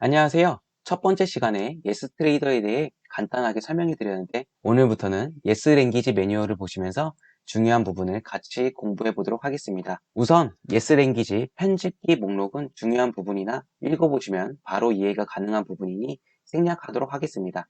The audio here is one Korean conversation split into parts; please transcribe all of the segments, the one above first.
안녕하세요. 첫 번째 시간에 예스 트레이더에 대해 간단하게 설명해 드렸는데 오늘부터는 예스 랭귀지 매뉴얼을 보시면서 중요한 부분을 같이 공부해 보도록 하겠습니다. 우선 예스 랭귀지 편집기 목록은 중요한 부분이나 읽어보시면 바로 이해가 가능한 부분이니 생략하도록 하겠습니다.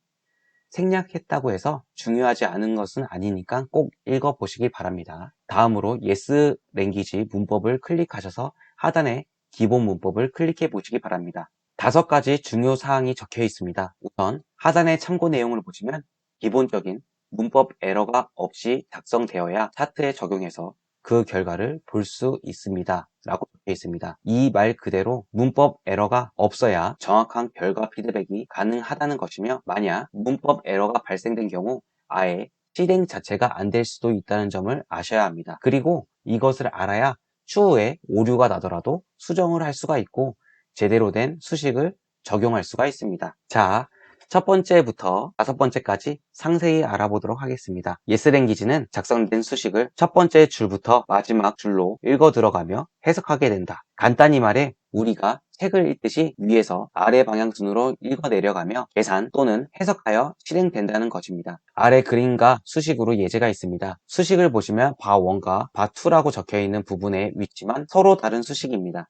생략했다고 해서 중요하지 않은 것은 아니니까 꼭 읽어보시기 바랍니다. 다음으로 예스 랭귀지 문법을 클릭하셔서 하단에 기본 문법을 클릭해 보시기 바랍니다. 5가지 중요 사항이 적혀 있습니다. 우선 하단의 참고 내용을 보시면 기본적인 문법 에러가 없이 작성되어야 차트에 적용해서 그 결과를 볼 수 있습니다. 라고 적혀 있습니다. 이 말 그대로 문법 에러가 없어야 정확한 결과 피드백이 가능하다는 것이며 만약 문법 에러가 발생된 경우 아예 실행 자체가 안 될 수도 있다는 점을 아셔야 합니다. 그리고 이것을 알아야 추후에 오류가 나더라도 수정을 할 수가 있고 제대로 된 수식을 적용할 수가 있습니다. 자, 첫 번째부터 5번째까지 상세히 알아보도록 하겠습니다. 예스 랭귀지는 작성된 수식을 첫 번째 줄부터 마지막 줄로 읽어 들어가며 해석하게 된다. 간단히 말해 우리가 책을 읽듯이 위에서 아래 방향순으로 읽어 내려가며 계산 또는 해석하여 실행된다는 것입니다. 아래 그림과 수식으로 예제가 있습니다. 수식을 보시면 바1과 바2라고 적혀 있는 부분의 위치만 서로 다른 수식입니다.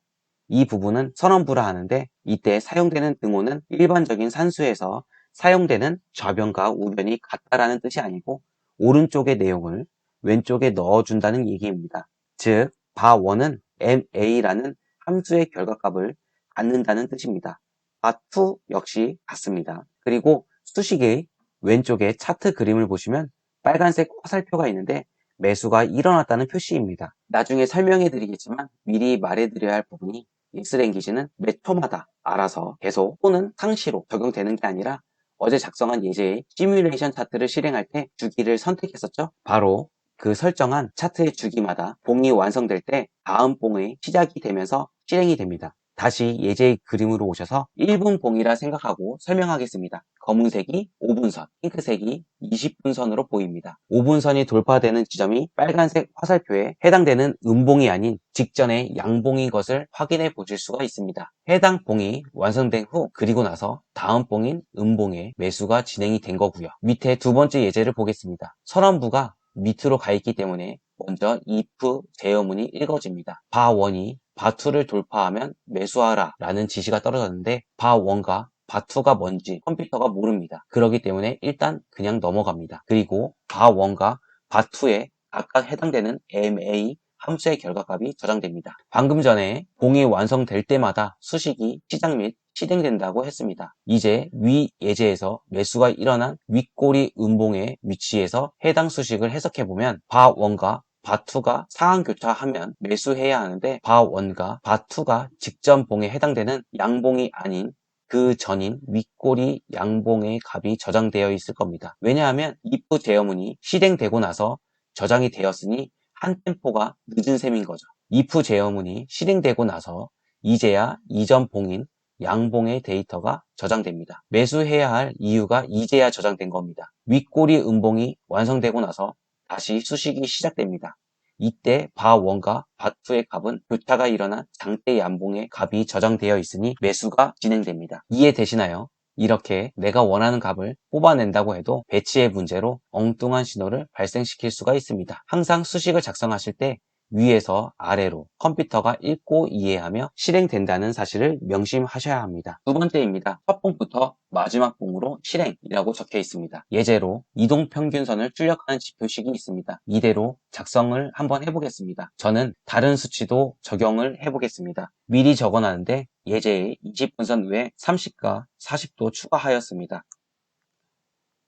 이 부분은 선언부라 하는데 이때 사용되는 등호는 일반적인 산수에서 사용되는 좌변과 우변이 같다라는 뜻이 아니고 오른쪽의 내용을 왼쪽에 넣어준다는 얘기입니다. 즉, 바1은 ma라는 함수의 결과값을 갖는다는 뜻입니다. 바2 역시 같습니다. 그리고 수식의 왼쪽에 차트 그림을 보시면 빨간색 화살표가 있는데 매수가 일어났다는 표시입니다. 나중에 설명해 드리겠지만 미리 말해 드려야 할 부분이 예스 랭귀지는 매 초마다 알아서 계속 또는 상시로 적용되는 게 아니라 어제 작성한 예제의 시뮬레이션 차트를 실행할 때 주기를 선택했었죠. 바로 그 설정한 차트의 주기마다 봉이 완성될 때 다음 봉의 시작이 되면서 실행이 됩니다. 다시 예제의 그림으로 오셔서 1분 봉이라 생각하고 설명하겠습니다. 검은색이 5분선, 핑크색이 20분선으로 보입니다. 5분선이 돌파되는 지점이 빨간색 화살표에 해당되는 음봉이 아닌 직전의 양봉인 것을 확인해 보실 수가 있습니다. 해당 봉이 완성된 후 그리고 나서 다음 봉인 음봉에 매수가 진행이 된 거고요. 밑에 두 번째 예제를 보겠습니다. 선언부가 밑으로 가 있기 때문에 먼저 if 제어문이 읽어집니다. 바1이 바2를 돌파하면 매수하라 라는 지시가 떨어졌는데 바1과 바2가 뭔지 컴퓨터가 모릅니다. 그렇기 때문에 일단 그냥 넘어갑니다. 그리고 바1과 바2에 각각 해당되는 ma 함수의 결과값이 저장됩니다. 방금 전에 봉이 완성될 때마다 수식이 시작 및 실행된다고 했습니다. 이제 위 예제에서 매수가 일어난 윗꼬리 음봉의 위치에서 해당 수식을 해석해보면 바1과 바2가 상한교차하면 매수해야 하는데 바1과 바2가 직전 봉에 해당되는 양봉이 아닌 그 전인 윗꼬리 양봉의 값이 저장되어 있을 겁니다. 왜냐하면 if 제어문이 실행되고 나서 저장이 되었으니 한 템포가 늦은 셈인 거죠. if 제어문이 실행되고 나서 이제야 이전 봉인 양봉의 데이터가 저장됩니다. 매수해야 할 이유가 이제야 저장된 겁니다. 윗꼬리 음봉이 완성되고 나서 다시 수식이 시작됩니다. 이때 바1과 바2의 값은 교차가 일어난 장대 양봉의 값이 저장되어 있으니 매수가 진행됩니다. 이해되시나요? 이렇게 내가 원하는 값을 뽑아낸다고 해도 배치의 문제로 엉뚱한 신호를 발생시킬 수가 있습니다. 항상 수식을 작성하실 때 위에서 아래로 컴퓨터가 읽고 이해하며 실행된다는 사실을 명심하셔야 합니다. 두 번째입니다. 첫 봉부터 마지막 봉으로 실행이라고 적혀 있습니다. 예제로 이동평균선을 출력하는 지표식이 있습니다. 이대로 작성을 한번 해보겠습니다. 저는 다른 수치도 적용을 해보겠습니다. 미리 적어놨는데 예제에 20분선 외에 30과 40도 추가하였습니다.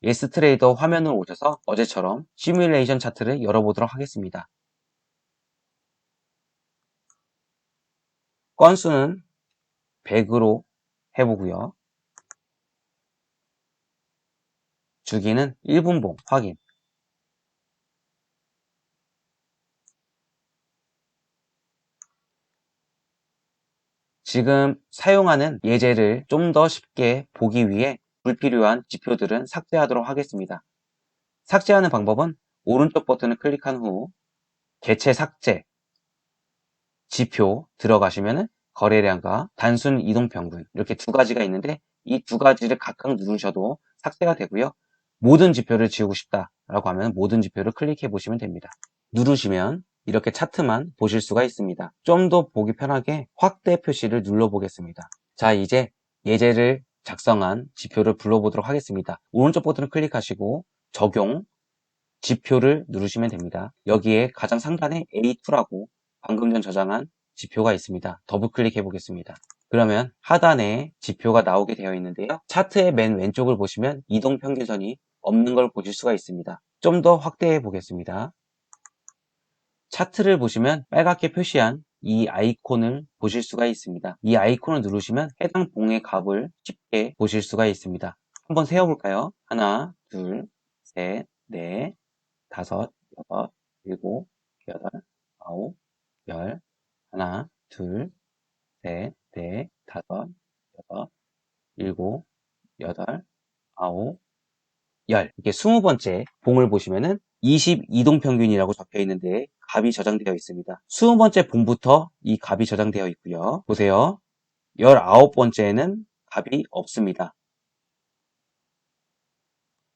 예스 트레이더 화면으로 오셔서 어제처럼 시뮬레이션 차트를 열어보도록 하겠습니다. 건수는 100으로 해보고요. 주기는 1분봉 확인. 지금 사용하는 예제를 좀 더 쉽게 보기 위해 불필요한 지표들은 삭제하도록 하겠습니다. 삭제하는 방법은 오른쪽 버튼을 클릭한 후 개체 삭제 지표 들어가시면 거래량과 단순 이동평균 이렇게 두 가지가 있는데 이 두 가지를 각각 누르셔도 삭제가 되고요. 모든 지표를 지우고 싶다라고 하면 모든 지표를 클릭해 보시면 됩니다. 누르시면 이렇게 차트만 보실 수가 있습니다. 좀 더 보기 편하게 확대 표시를 눌러 보겠습니다. 자, 이제 예제를 작성한 지표를 불러보도록 하겠습니다. 오른쪽 버튼을 클릭하시고 적용, 지표를 누르시면 됩니다. 여기에 가장 상단에 A2라고 방금 전 저장한 지표가 있습니다. 더블 클릭해 보겠습니다. 그러면 하단에 지표가 나오게 되어 있는데요. 차트의 맨 왼쪽을 보시면 이동평균선이 없는 걸 보실 수가 있습니다. 좀 더 확대해 보겠습니다. 차트를 보시면 빨갛게 표시한 이 아이콘을 보실 수가 있습니다. 이 아이콘을 누르시면 해당 봉의 값을 쉽게 보실 수가 있습니다. 한번 세어볼까요? 하나, 둘, 셋, 넷, 다섯, 여섯, 일곱, 여덟, 아홉, 열. 하나, 둘, 셋, 넷, 다섯, 여섯, 일곱, 여덟, 아홉, 열. 이렇게 20번째 봉을 보시면은 22동평균이라고 적혀 있는데 값이 저장되어 있습니다. 20번째 봉부터 이 값이 저장되어 있고요. 보세요. 19번째에는 값이 없습니다.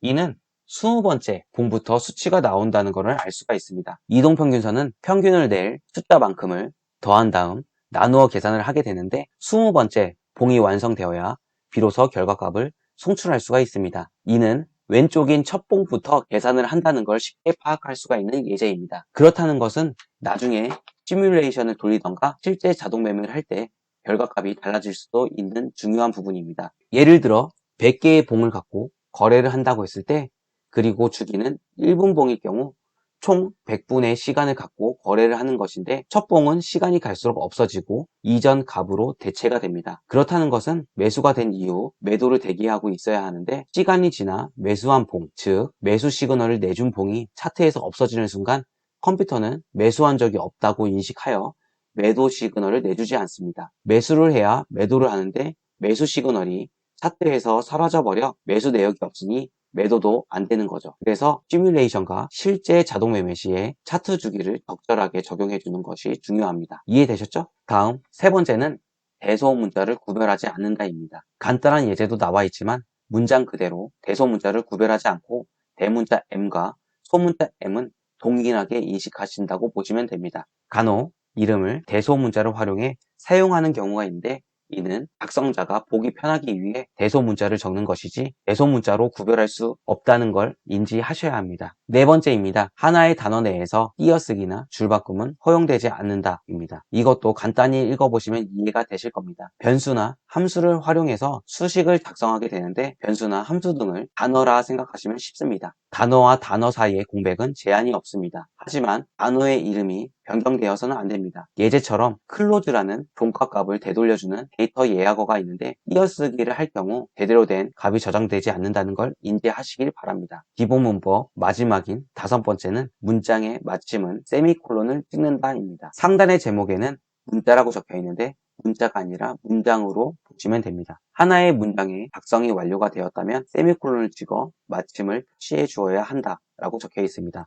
이는 20번째 봉부터 수치가 나온다는 것을 알 수가 있습니다. 이동평균선은 평균을 낼 숫자만큼을 더한 다음 나누어 계산을 하게 되는데 20번째 봉이 완성되어야 비로소 결과값을 송출할 수가 있습니다. 이는 왼쪽인 첫 봉부터 계산을 한다는 걸 쉽게 파악할 수가 있는 예제입니다. 그렇다는 것은 나중에 시뮬레이션을 돌리던가 실제 자동 매매를 할 때 결과값이 달라질 수도 있는 중요한 부분입니다. 예를 들어 100개의 봉을 갖고 거래를 한다고 했을 때 그리고 주기는 1분봉일 경우 총 100분의 시간을 갖고 거래를 하는 것인데 첫 봉은 시간이 갈수록 없어지고 이전 값으로 대체가 됩니다. 그렇다는 것은 매수가 된 이후 매도를 대기하고 있어야 하는데 시간이 지나 매수한 봉, 즉 매수 시그널을 내준 봉이 차트에서 없어지는 순간 컴퓨터는 매수한 적이 없다고 인식하여 매도 시그널을 내주지 않습니다. 매수를 해야 매도를 하는데 매수 시그널이 차트에서 사라져버려 매수 내역이 없으니 매도도 안 되는 거죠. 그래서 시뮬레이션과 실제 자동 매매 시에 차트 주기를 적절하게 적용해 주는 것이 중요합니다. 이해되셨죠? 다음 세 번째는 대소문자를 구별하지 않는다입니다. 간단한 예제도 나와 있지만 문장 그대로 대소문자를 구별하지 않고 대문자 M과 소문자 M은 동일하게 인식하신다고 보시면 됩니다. 간혹 이름을 대소문자를 활용해 사용하는 경우가 있는데 이는 작성자가 보기 편하기 위해 대소문자를 적는 것이지 대소문자로 구별할 수 없다는 걸 인지하셔야 합니다. 네 번째입니다. 하나의 단어 내에서 띄어쓰기나 줄바꿈은 허용되지 않는다입니다. 이것도 간단히 읽어보시면 이해가 되실 겁니다. 변수나 함수를 활용해서 수식을 작성하게 되는데 변수나 함수 등을 단어라 생각하시면 쉽습니다. 단어와 단어 사이의 공백은 제한이 없습니다. 하지만 단어의 이름이 변경되어서는 안 됩니다. 예제처럼 클로즈라는 종가값을 되돌려주는 데이터 예약어가 있는데 띄어쓰기를 할 경우 제대로 된 값이 저장되지 않는다는 걸 인지하시길 바랍니다. 기본 문법 마지막인 다섯 번째는 문장의 마침은 세미콜론을 찍는다입니다. 상단의 제목에는 문자라고 적혀 있는데 문자가 아니라 문장으로 보시면 됩니다. 하나의 문장의 작성이 완료가 되었다면 세미콜론을 찍어 마침을 표시해 주어야 한다 라고 적혀 있습니다.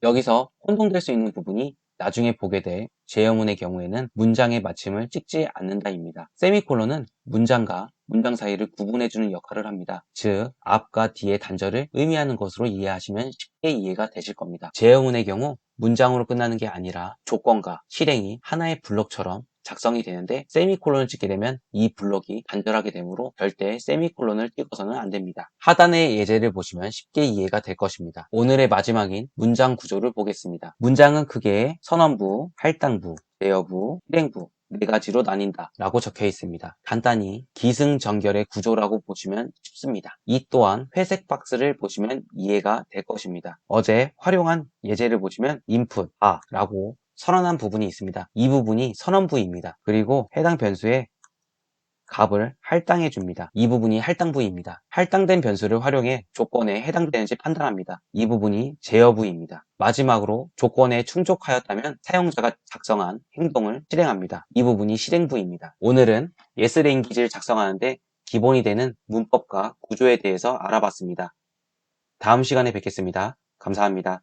여기서 혼동될 수 있는 부분이 나중에 보게 될 제어문의 경우에는 문장의 마침을 찍지 않는다입니다. 세미콜론은 문장과 문장 사이를 구분해주는 역할을 합니다. 즉, 앞과 뒤의 단절을 의미하는 것으로 이해하시면 쉽게 이해가 되실 겁니다. 제어문의 경우 문장으로 끝나는 게 아니라 조건과 실행이 하나의 블록처럼 작성이 되는데 세미콜론을 찍게 되면 이 블록이 단절하게 되므로 절대 세미콜론을 찍어서는 안 됩니다. 하단의 예제를 보시면 쉽게 이해가 될 것입니다. 오늘의 마지막인 문장 구조를 보겠습니다. 문장은 크게 선언부, 할당부, 제어부, 실행부 네 가지로 나뉜다 라고 적혀 있습니다. 간단히 기승전결의 구조라고 보시면 쉽습니다. 이 또한 회색 박스를 보시면 이해가 될 것입니다. 어제 활용한 예제를 보시면 input, 라고 선언한 부분이 있습니다. 이 부분이 선언부입니다. 그리고 해당 변수에 값을 할당해 줍니다. 이 부분이 할당부입니다. 할당된 변수를 활용해 조건에 해당되는지 판단합니다. 이 부분이 제어부입니다. 마지막으로 조건에 충족하였다면 사용자가 작성한 행동을 실행합니다. 이 부분이 실행부입니다. 오늘은 예스랭귀지를 작성하는데 기본이 되는 문법과 구조에 대해서 알아봤습니다. 다음 시간에 뵙겠습니다. 감사합니다.